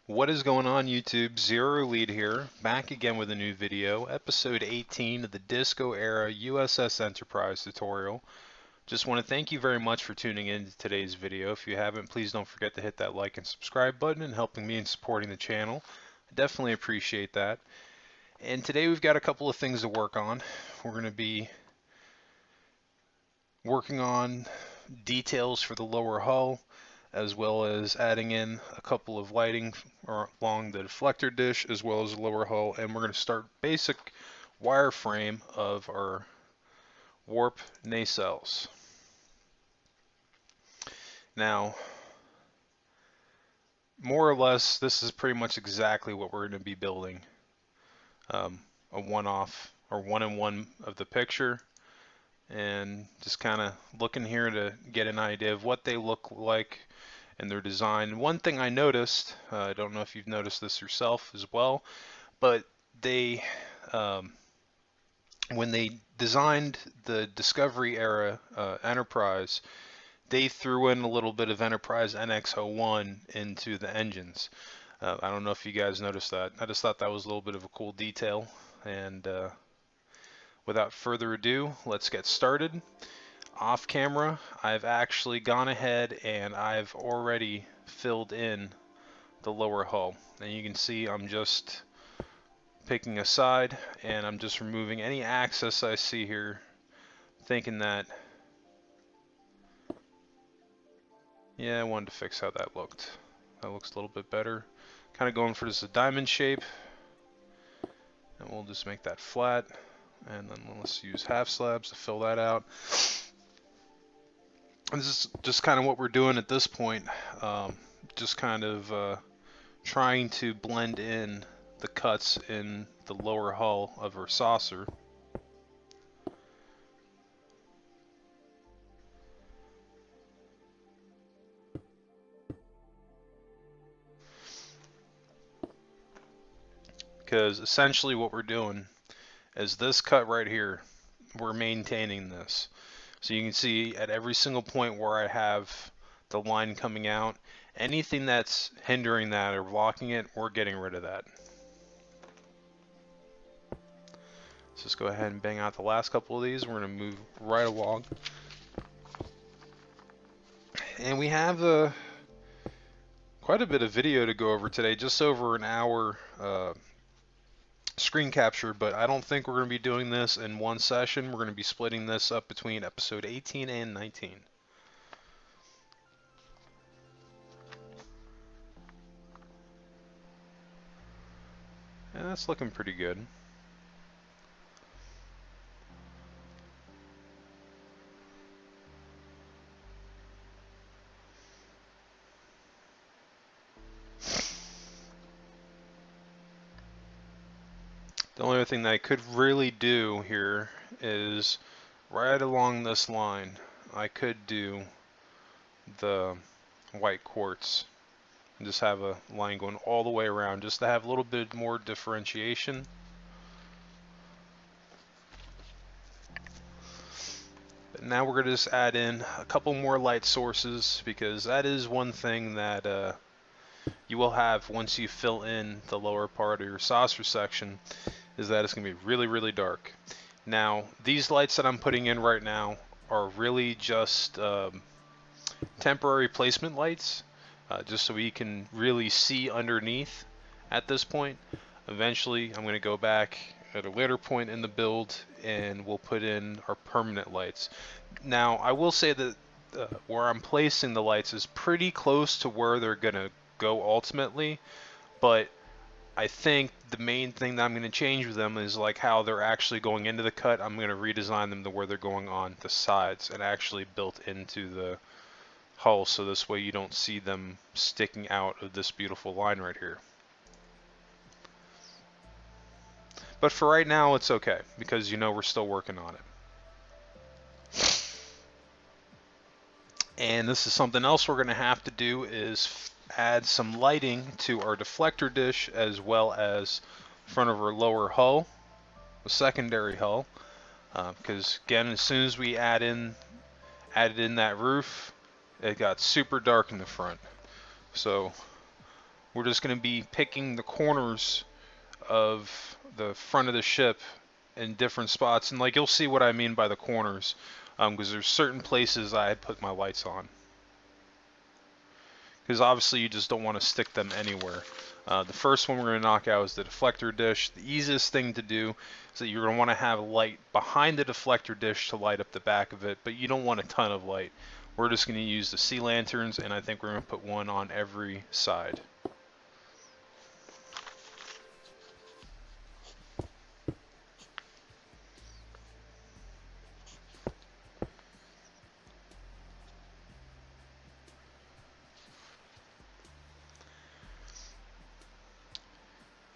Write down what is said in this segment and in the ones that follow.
What is going on, YouTube? Zero Lead here, back again with a new video, episode 18 of the Disco Era U.S.S. Enterprise tutorial. Just want to thank you very much for tuning in to today's video. If you haven't, please don't forget to hit that like and subscribe button and helping me in supporting the channel. I definitely appreciate that. And today we've got a couple of things to work on. We're going to be working on details for the lower hull, as well as adding in a couple of lighting along the deflector dish as well as the lower hull, and we're going to start basic wireframe of our warp nacelles. Now, more or less, this is pretty much exactly what we're going to be building. A one-off or one-in-one of the picture, and just kind of looking here to get an idea of what they look like and their design. One thing I noticed, I don't know if you've noticed this yourself as well, but they, when they designed the Discovery era Enterprise, they threw in a little bit of Enterprise NX-01 into the engines. I don't know if you guys noticed that. I just thought that was a little bit of a cool detail. And without further ado, let's get started. Off camera, I've actually gone ahead and I've already filled in the lower hull. And you can see I'm just picking a side and I'm just removing any access I see here, thinking that, yeah, I wanted to fix how that looked. That looks a little bit better. Kind of going for just a diamond shape. And we'll just make that flat. And then let's use half slabs to fill that out. And this is just kind of what we're doing at this point. Just kind of trying to blend in the cuts in the lower hull of our saucer. Because essentially what we're doing is this cut right here, we're maintaining this. So you can see at every single point where I have the line coming out, anything that's hindering that or blocking it, we're getting rid of that. Let's just go ahead and bang out the last couple of these. We're going to move right along. And we have quite a bit of video to go over today, just over an hour screen capture, but I don't think we're going to be doing this in one session. We're going to be splitting this up between episode 18 and 19. And that's looking pretty good. The only other thing that I could really do here is right along this line, I could do the white quartz and just have a line going all the way around just to have a little bit more differentiation. But now we're going to just add in a couple more light sources, because that is one thing that you will have once you fill in the lower part of your saucer section, is that it's going to be really, really dark. Now, these lights that I'm putting in right now are really just temporary placement lights, just so we can really see underneath at this point. Eventually, I'm going to go back at a later point in the build and we'll put in our permanent lights. Now, I will say that where I'm placing the lights is pretty close to where they're going to go ultimately, but I think the main thing that I'm going to change with them is like how they're actually going into the cut. I'm going to redesign them to where they're going on the sides and actually built into the hull, so this way you don't see them sticking out of this beautiful line right here. But for right now it's okay, because you know we're still working on it. And this is something else we're going to have to do, is add some lighting to our deflector dish as well as front of our lower hull, the secondary hull, because again, as soon as we added in that roof, it got super dark in the front. So we're just going to be picking the corners of the front of the ship in different spots, and like you'll see what I mean by the corners, because there's certain places I put my lights on, because obviously you just don't want to stick them anywhere. The first one we're going to knock out is the deflector dish. The easiest thing to do is that you're going to want to have light behind the deflector dish to light up the back of it, but you don't want a ton of light. We're just going to use the sea lanterns, and I think we're going to put one on every side.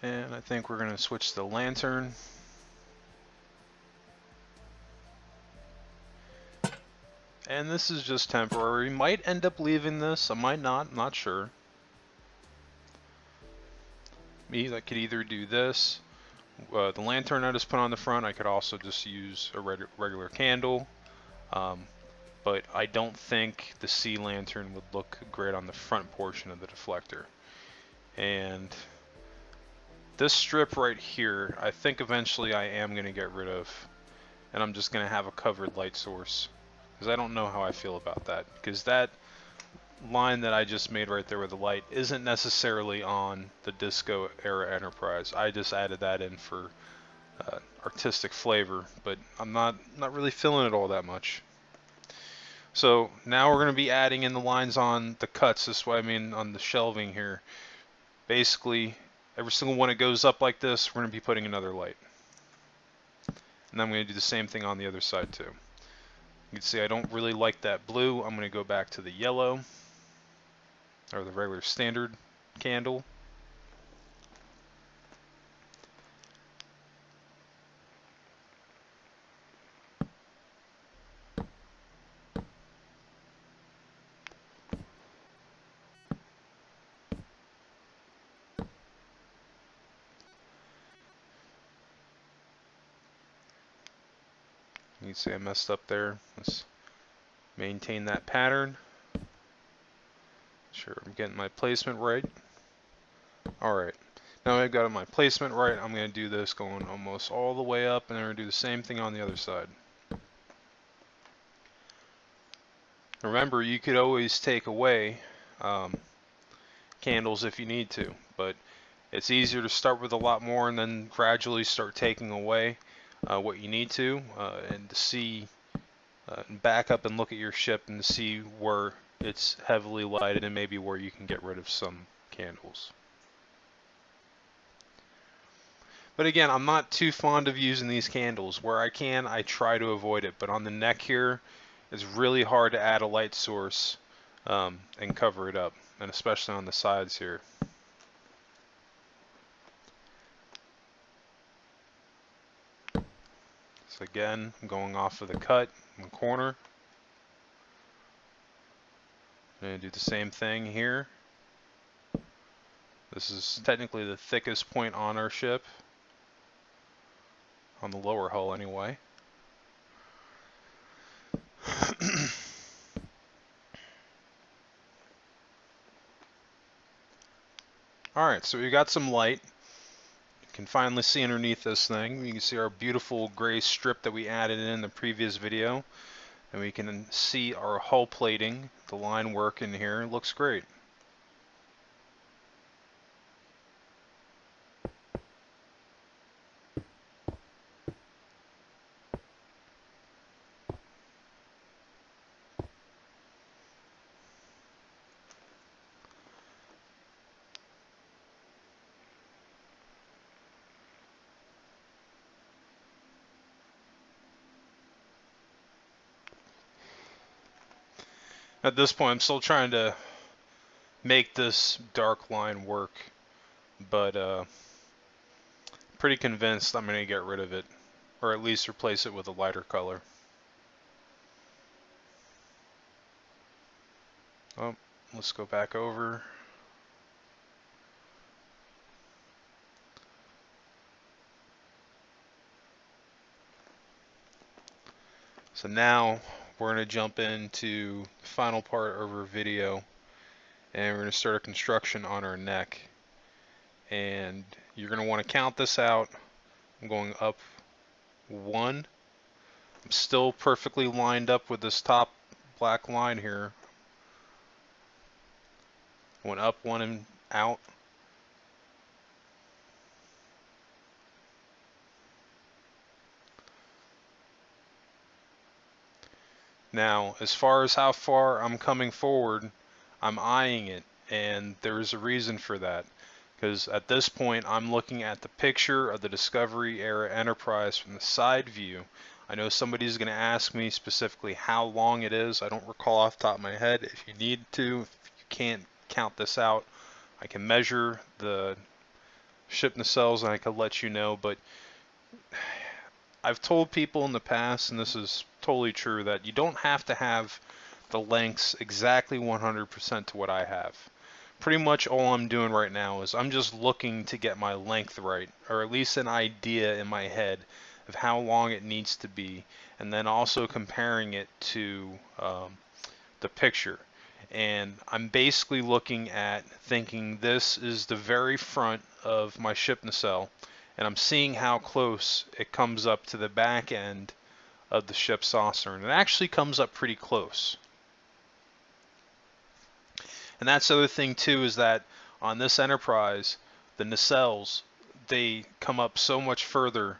And I think we're going to switch to the lantern. And this is just temporary. Might end up leaving this, I might not, I'm not sure. I could either do this, the lantern I just put on the front, I could also just use a regular candle. But I don't think the sea lantern would look great on the front portion of the deflector. And this strip right here, I think eventually I am going to get rid of. And I'm just going to have a covered light source. Because I don't know how I feel about that. Because that line that I just made right there with the light isn't necessarily on the Disco Era Enterprise. I just added that in for artistic flavor. But I'm not really feeling it all that much. So now we're going to be adding in the lines on the cuts, this way I mean on the shelving here. Basically, every single one that goes up like this, we're going to be putting another light. And I'm going to do the same thing on the other side too. You can see I don't really like that blue. I'm going to go back to the yellow, or the regular standard candle. You can see I messed up there. Let's maintain that pattern. Sure, I'm getting my placement right. Alright, now I've got my placement right, I'm going to do this going almost all the way up, and then we're going to do the same thing on the other side. Remember, you could always take away candles if you need to, but it's easier to start with a lot more and then gradually start taking away what you need to, and to see, back up and look at your ship and to see where it's heavily lighted and maybe where you can get rid of some candles. But again, I'm not too fond of using these candles. Where I can, I try to avoid it, but on the neck here, it's really hard to add a light source and cover it up, and especially on the sides here. So again, I'm going off of the cut in the corner. I'm going to do the same thing here. This is technically the thickest point on our ship, on the lower hull anyway. Alright, so we got some light. You can finally see underneath this thing. You can see our beautiful gray strip that we added in the previous video. And we can see our hull plating, the line work in here. It looks great. At this point, I'm still trying to make this dark line work, but pretty convinced I'm going to get rid of it, or at least replace it with a lighter color. Oh, let's go back over. So now we're going to jump into the final part of our video, and we're going to start a construction on our neck. and you're going to want to count this out. I'm going up 1. I'm still perfectly lined up with this top black line here. Went up 1 and out. Now, as far as how far I'm coming forward, I'm eyeing it, and there's a reason for that. Because at this point, I'm looking at the picture of the Discovery Era Enterprise from the side view. I know somebody's going to ask me specifically how long it is. I don't recall off the top of my head. If you need to, if you can't count this out, I can measure the ship nacelles and I can let you know. But I've told people in the past, and this is totally true, that you don't have to have the lengths exactly 100% to what I have. Pretty much all I'm doing right now is I'm just looking to get my length right, or at least an idea in my head of how long it needs to be, and then also comparing it to the picture. And I'm basically looking at thinking this is the very front of my ship nacelle, and I'm seeing how close it comes up to the back end of the ship's saucer, and it actually comes up pretty close. And that's the other thing too, is that on this Enterprise, the nacelles, they come up so much further.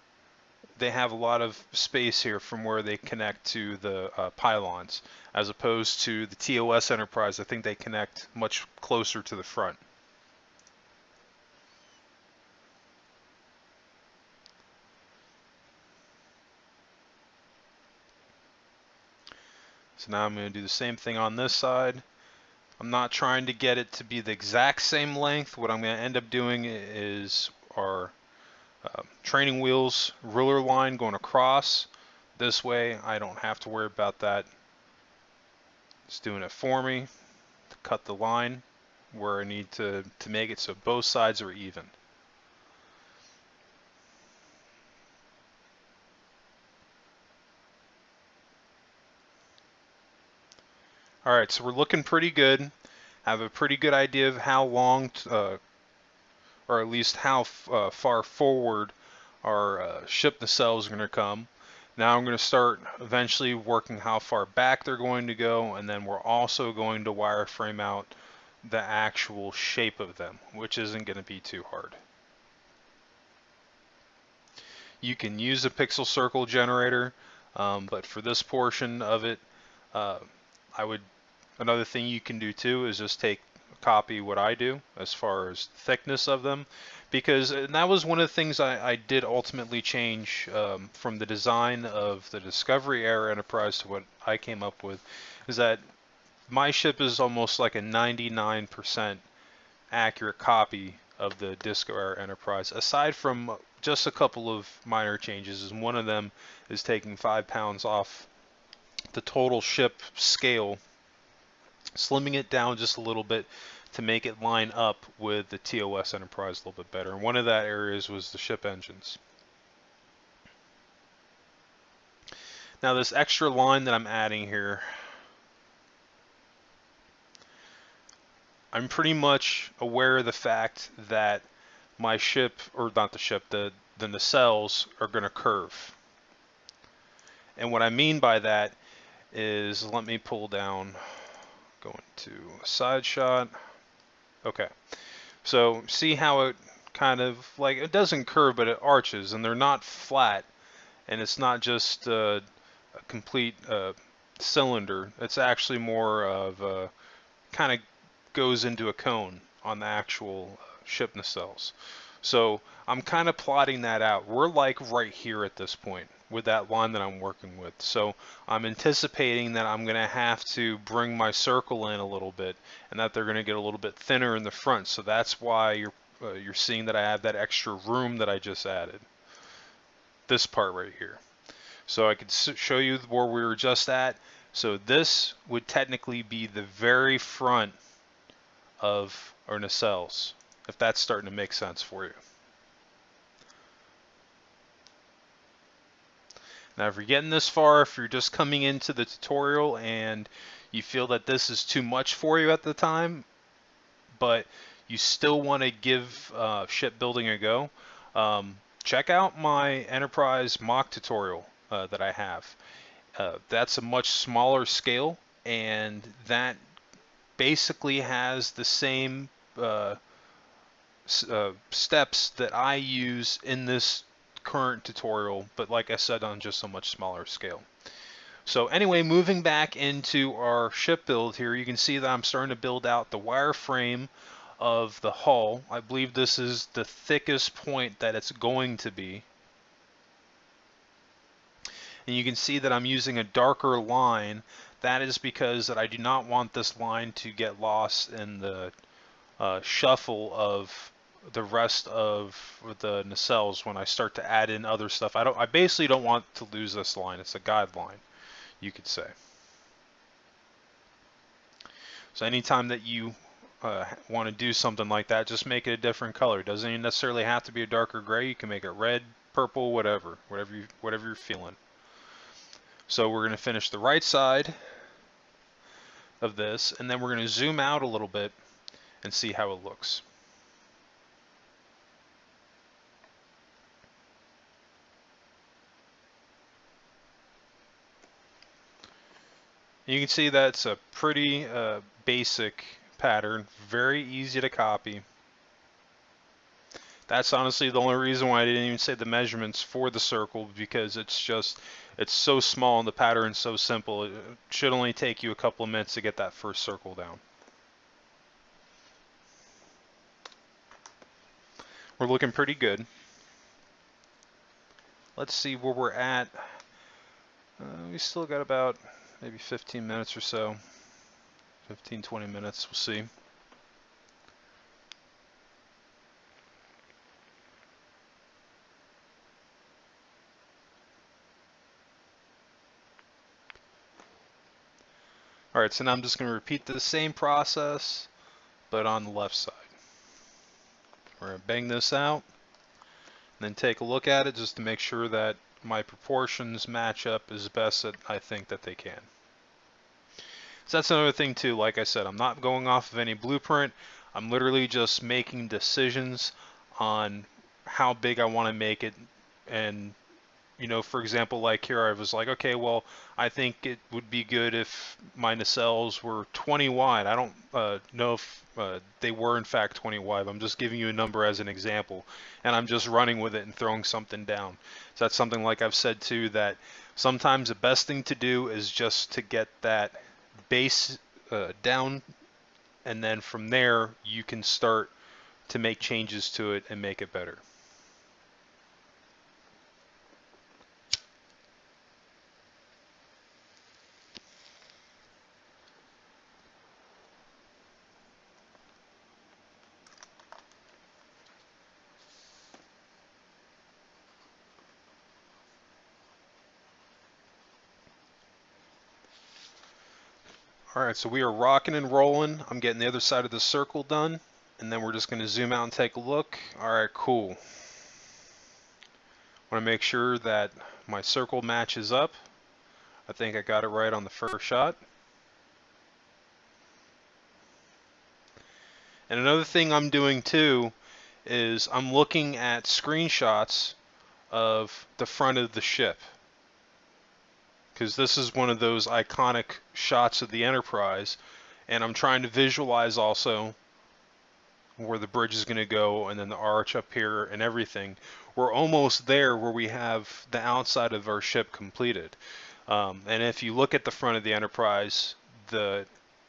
They have a lot of space here from where they connect to the pylons, as opposed to the TOS Enterprise. I think they connect much closer to the front. So now I'm going to do the same thing on this side. I'm not trying to get it to be the exact same length. What I'm going to end up doing is our training wheels ruler line going across. This way I don't have to worry about that. It's doing it for me to cut the line where I need to make it so both sides are even. Alright, so we're looking pretty good. Have a pretty good idea of how long, or at least how far forward our ship nacelles are going to come. Now I'm going to start eventually working how far back they're going to go, and then we're also going to wireframe out the actual shape of them, which isn't going to be too hard. You can use a pixel circle generator, but for this portion of it, another thing you can do too is just copy what I do as far as thickness of them, because that was one of the things I did ultimately change from the design of the Discovery Era Enterprise to what I came up with, is that my ship is almost like a 99% accurate copy of the Disco Era Enterprise, aside from just a couple of minor changes, and one of them is taking 5 pounds off the total ship scale, slimming it down just a little bit to make it line up with the TOS Enterprise a little bit better. And one of that areas was the ship engines. Now this extra line that I'm adding here, I'm pretty much aware of the fact that my ship, or not the ship, the nacelles are going to curve. And what I mean by that is, let me pull down, going to a side shot. Okay, so see how it kind of, like, it doesn't curve, but it arches, and they're not flat, and it's not just a complete cylinder. It's actually more of a, kind of goes into a cone on the actual ship nacelles. So I'm kind of plotting that out. We're like right here at this point with that line that I'm working with. So I'm anticipating that I'm going to have to bring my circle in a little bit, and that they're going to get a little bit thinner in the front. So that's why you're seeing that I have that extra room that I just added. This part right here. So I could show you where we were just at. So this would technically be the very front of our nacelles, if that's starting to make sense for you. Now if you're getting this far, if you're just coming into the tutorial and you feel that this is too much for you at the time, but you still want to give shipbuilding a go, check out my Enterprise mock tutorial that I have. That's a much smaller scale, and that basically has the same uh, steps that I use in this current tutorial, but like I said, on just a much smaller scale. So anyway, moving back into our ship build here, you can see that I'm starting to build out the wireframe of the hull. I believe this is the thickest point that it's going to be. And you can see that I'm using a darker line. That is because that I do not want this line to get lost in the shuffle of the rest of the nacelles when I start to add in other stuff. I basically don't want to lose this line. It's a guideline, you could say. So anytime that you want to do something like that, just make it a different color. It doesn't even necessarily have to be a darker gray. You can make it red, purple, whatever you're feeling. So we're going to finish the right side of this, and then we're going to zoom out a little bit and see how it looks. You can see that's a pretty basic pattern, very easy to copy. That's honestly the only reason why I didn't even say the measurements for the circle, because it's so small and the pattern's so simple. It should only take you a couple of minutes to get that first circle down. We're looking pretty good. Let's see where we're at. We still got about maybe 15 minutes or so. 15-20 minutes, we'll see. Alright, so now I'm just going to repeat the same process, but on the left side. We're going to bang this out, and then take a look at it just to make sure that my proportions match up as best that I think that they can. So that's another thing too, like I said, I'm not going off of any blueprint. I'm literally just making decisions on how big I want to make it. And you know, for example, like here I was like, okay, well, I think it would be good if my nacelles were 20 wide. I don't know if they were in fact 20 wide. I'm just giving you a number as an example, and I'm just running with it and throwing something down. So that's something, like I've said too, that sometimes the best thing to do is just to get that base down, and then from there you can start to make changes to it and make it better. Alright, so we are rocking and rolling. I'm getting the other side of the circle done, and then we're just going to zoom out and take a look. Alright, cool. I want to make sure that my circle matches up. I think I got it right on the first shot. And another thing I'm doing too is I'm looking at screenshots of the front of the ship, because this is one of those iconic shots of the Enterprise, and I'm trying to visualize also where the bridge is going to go, and then the arch up here and everything. We're almost there where we have the outside of our ship completed. And if you look at the front of the Enterprise, the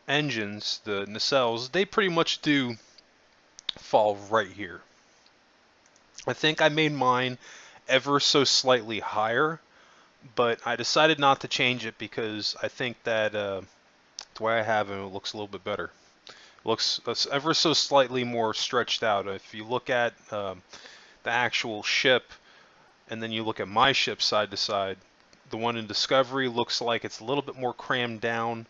engines, the nacelles, they pretty much do fall right here. I think I made mine ever so slightly higher, but I decided not to change it because I think that the way I have it, it looks a little bit better. It looks ever so slightly more stretched out. If you look at the actual ship, and then you look at my ship side to side, the one in Discovery looks like it's a little bit more crammed down.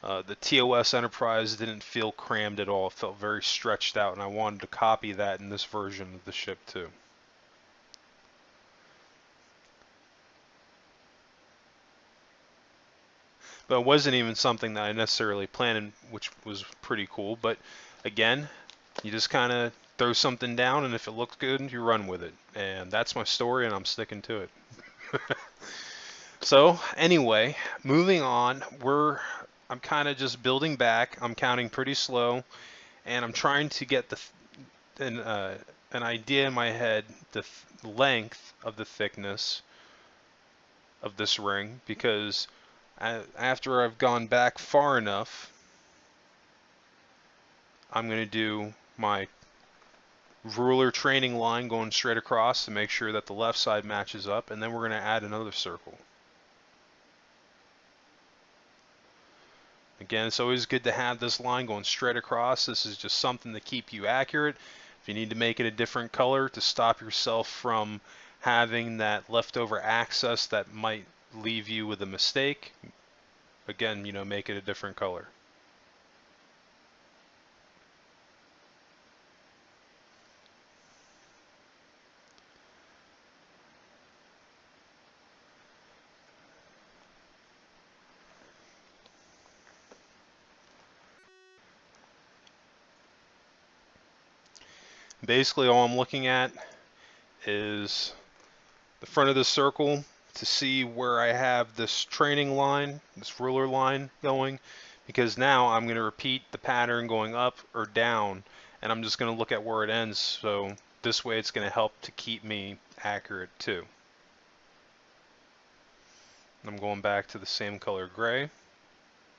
The TOS Enterprise didn't feel crammed at all. It felt very stretched out, and I wanted to copy that in this version of the ship too. But it wasn't even something that I necessarily planned, which was pretty cool. But again, You just kind of throw something down, and if it looks good, you run with it. And that's my story, and I'm sticking to it. So anyway, moving on, I'm kind of just building back. I'm counting pretty slow, and I'm trying to get an idea in my head length of the thickness of this ring, because after I've gone back far enough, I'm going to do my ruler training line going straight across to make sure that the left side matches up, and then we're going to add another circle. Again, it's always good to have this line going straight across. This is just something to keep you accurate. If you need to make it a different color to stop yourself from having that leftover access that might leave you with a mistake, again, make it a different color. Basically, all I'm looking at is the front of the circle to see where I have this training line, this ruler line going, because now I'm going to repeat the pattern going up or down, and I'm just going to look at where it ends, so this way it's going to help to keep me accurate too. I'm going back to the same color gray,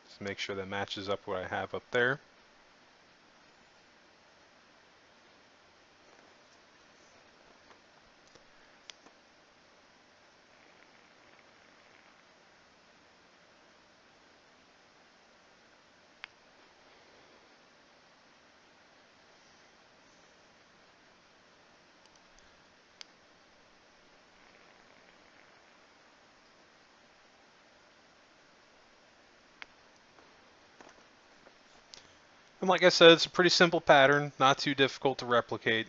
just make sure that matches up what I have up there. And like I said, it's a pretty simple pattern, not too difficult to replicate.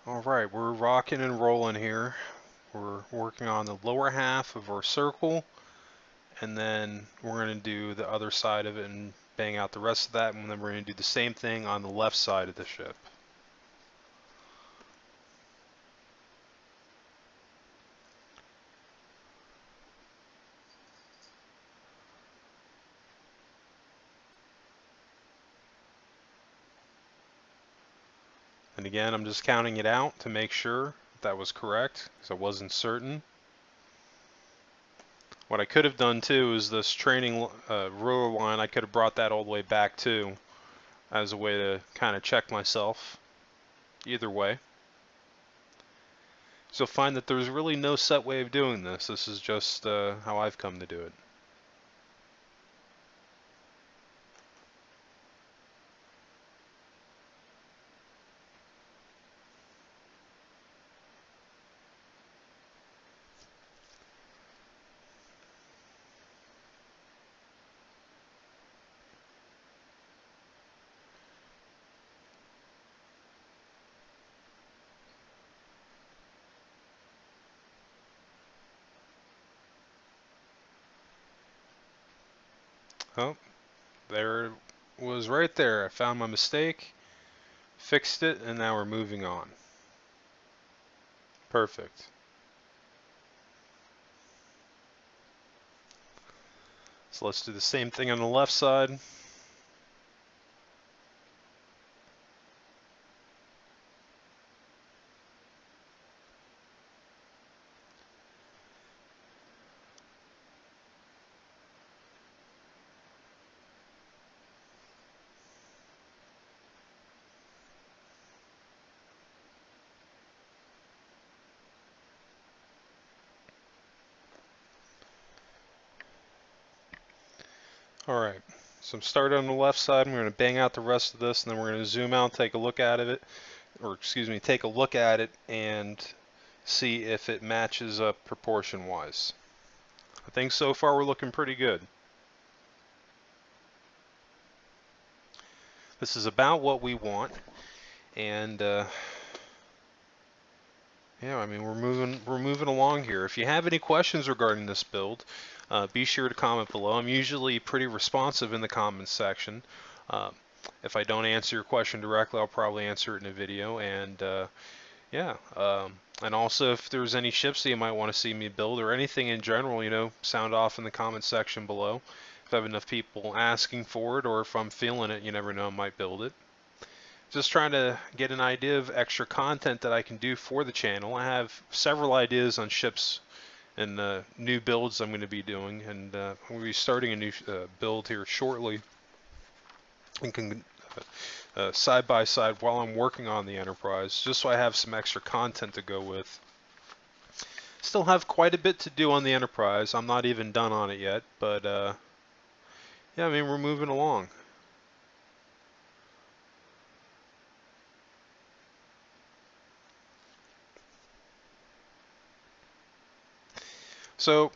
Alright, we're rocking and rolling here. We're working on the lower half of our circle, and then we're going to do the other side of it and bang out the rest of that, and then we're going to do the same thing on the left side of the ship. And again, I'm just counting it out to make sure that was correct, because I wasn't certain. What I could have done too is this training ruler line, I could have brought that all the way back too, as a way to kind of check myself. Either way. So you'll find that there's really no set way of doing this. This is just how I've come to do it. Oh, there it was right there. I found my mistake, fixed it, and now we're moving on. Perfect. So let's do the same thing on the left side. Alright, so I'm starting on the left side. I'm going to bang out the rest of this, and then we're going to zoom out, take a look at it, take a look at it and see if it matches up proportion-wise. I think so far we're looking pretty good. This is about what we want, and yeah, I mean we're moving along here. If you have any questions regarding this build, be sure to comment below. I'm usually pretty responsive in the comments section. If I don't answer your question directly, I'll probably answer it in a video. And yeah, and also if there's any ships that you might want to see me build or anything in general, you know, sound off in the comments section below. If I have enough people asking for it, or if I'm feeling it, you never know, I might build it. Just trying to get an idea of extra content that I can do for the channel. I have several ideas on ships and new builds I'm going to be doing, and I'm going to be starting a new build here shortly, and can side by side while I'm working on the Enterprise, just so I have some extra content to go with. Still have quite a bit to do on the Enterprise. I'm not even done on it yet, but yeah, I mean, we're moving along. So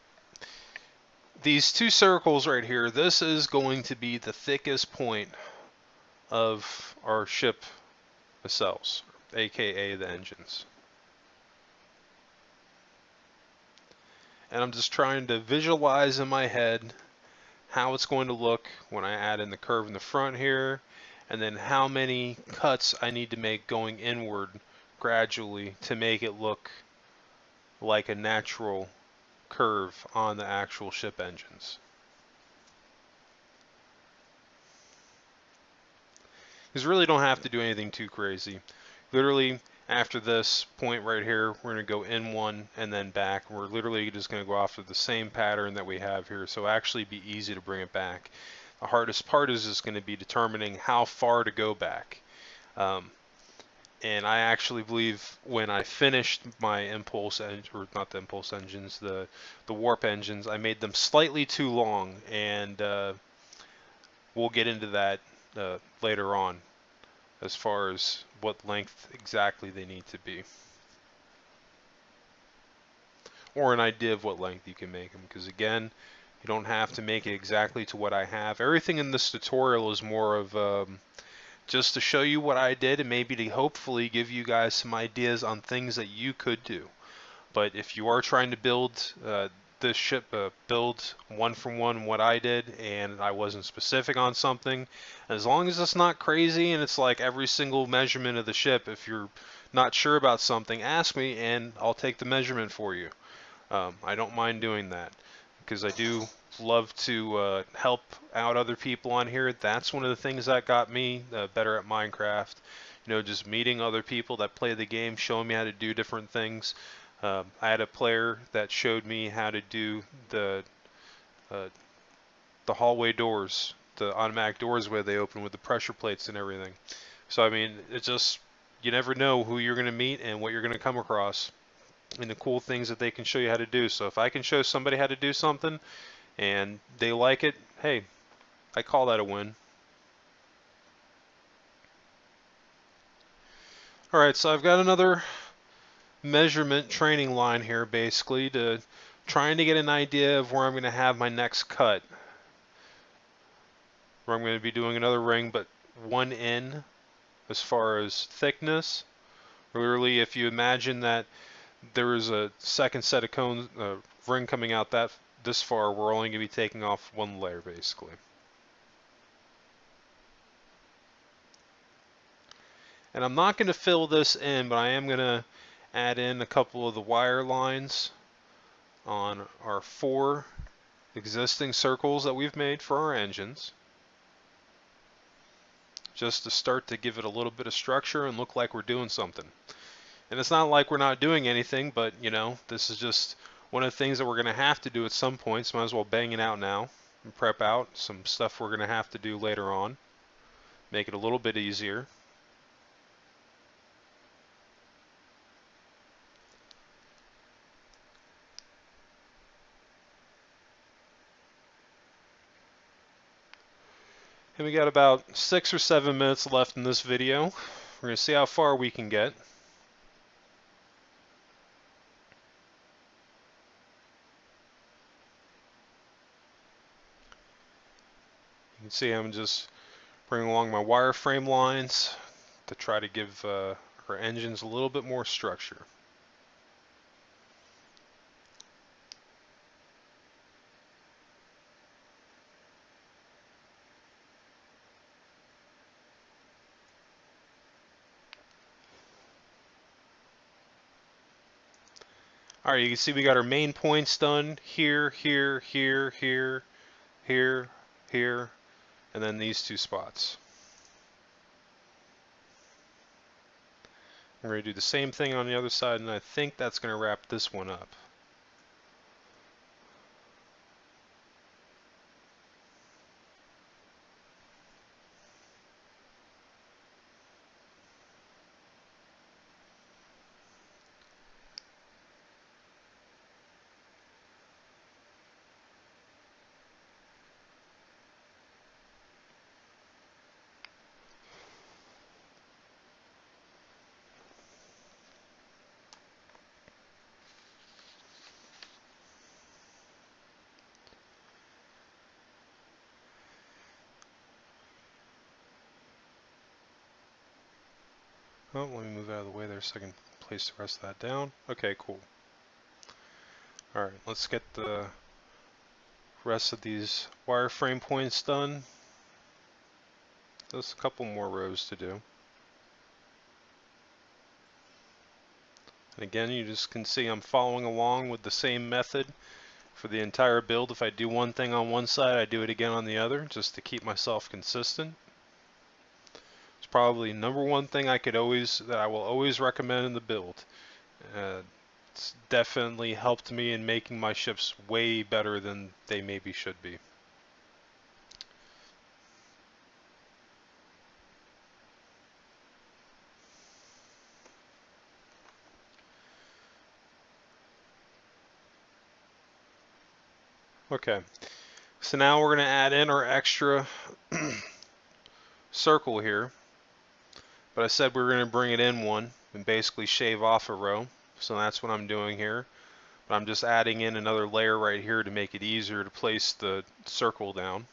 these two circles right here, this is going to be the thickest point of our ship nacelles, aka the engines. And I'm just trying to visualize in my head how it's going to look when I add in the curve in the front here, and then how many cuts I need to make going inward gradually to make it look like a natural curve on the actual ship engines. Because really don't have to do anything too crazy. Literally, after this point right here, we're going to go in one and then back. We're literally just going to go off of the same pattern that we have here, so actually be easy to bring it back. The hardest part is just going to be determining how far to go back. And I actually believe when I finished my impulse or not the impulse engines, the warp engines, I made them slightly too long, and we'll get into that later on as far as what length exactly they need to be, or an idea of what length you can make them, because again, you don't have to make it exactly to what I have. Everything in this tutorial is more of just to show you what I did, and maybe to hopefully give you guys some ideas on things that you could do. But if you are trying to build this ship, build one for one what I did, and I wasn't specific on something, as long as it's not crazy and it's like every single measurement of the ship, if you're not sure about something, ask me and I'll take the measurement for you. I don't mind doing that, because I do love to help out other people on here. That's one of the things that got me better at Minecraft. You know, just meeting other people that play the game, showing me how to do different things. I had a player that showed me how to do uh, the hallway doors, the automatic doors where they open with the pressure plates and everything. So I mean, it's just, you never know who you're going to meet and what you're going to come across, and the cool things that they can show you how to do. So if I can show somebody how to do something and they like it, hey, I call that a win. Alright, so I've got another measurement training line here, basically, to trying to get an idea of where I'm going to have my next cut. Where I'm going to be doing another ring, but one in as far as thickness. Literally, if you imagine that there is a second set of cones, ring coming out this far, we're only going to be taking off one layer, basically. And I'm not going to fill this in, but I am going to add in a couple of the wire lines on our 4 existing circles that we've made for our engines, just to start to give it a little bit of structure and look like we're doing something. And it's not like we're not doing anything, but you know, this is just one of the things that we're going to have to do at some point, so might as well bang it out now and prep out some stuff we're going to have to do later on, make it a little bit easier. And we got about 6 or 7 minutes left in this video. We're going to see how far we can get. You can see I'm just bringing along my wireframe lines to try to give our engines a little bit more structure. All right, you can see we got our main points done here, here, here, here, here, here, and then these two spots. We're going to do the same thing on the other side, and I think that's going to wrap this one up. Oh, let me move out of the way there so I can place the rest of that down. Okay, cool. Alright, let's get the rest of these wireframe points done. There's a couple more rows to do. And again, you just can see I'm following along with the same method for the entire build. If I do one thing on one side, I do it again on the other, just to keep myself consistent. It's probably number one thing that I will always recommend in the build. It's definitely helped me in making my ships way better than they maybe should be. Okay, so now we're going to add in our extra circle here. But I said we were going to bring it in one and basically shave off a row. So that's what I'm doing here. But I'm just adding in another layer right here to make it easier to place the circle down.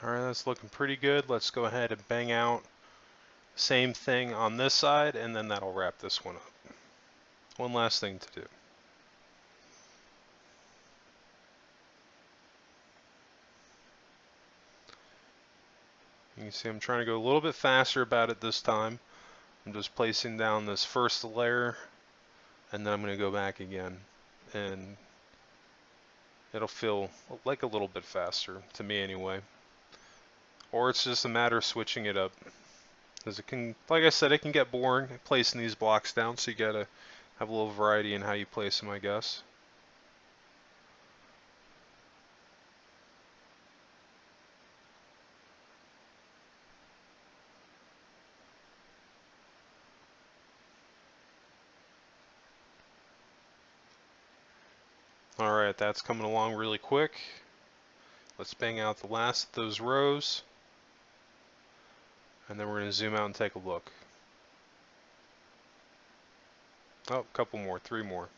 Alright, that's looking pretty good. Let's go ahead and bang out same thing on this side, and then that'll wrap this one up. One last thing to do. You can see I'm trying to go a little bit faster about it this time. I'm just placing down this first layer, and then I'm going to go back again. And it'll feel like a little bit faster, to me anyway. Or it's just a matter of switching it up. Because it can, like I said, it can get boring placing these blocks down, so you gotta have a little variety in how you place them, I guess. Alright, that's coming along really quick. Let's bang out the last of those rows. And then we're going to zoom out and take a look. Oh, a couple more, 3 more.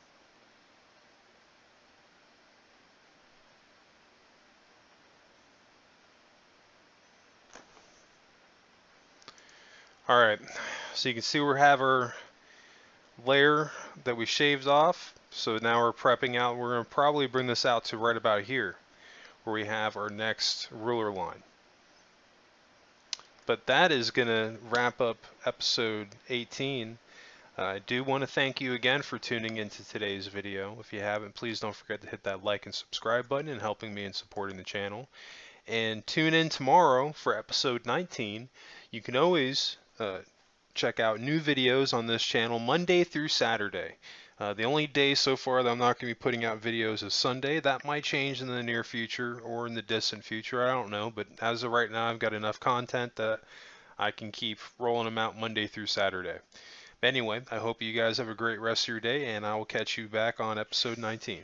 Alright, so you can see we have our layer that we shaved off. So now we're prepping out. We're going to probably bring this out to right about here, where we have our next ruler line. But that is going to wrap up episode 18. I do want to thank you again for tuning into today's video. If you haven't, please don't forget to hit that like and subscribe button and helping me in supporting the channel. And tune in tomorrow for episode 19. You can always check out new videos on this channel Monday through Saturday. The only day so far that I'm not going to be putting out videos is Sunday. That might change in the near future or in the distant future. I don't know. But as of right now, I've got enough content that I can keep rolling them out Monday through Saturday. Anyway, I hope you guys have a great rest of your day, and I will catch you back on episode 19.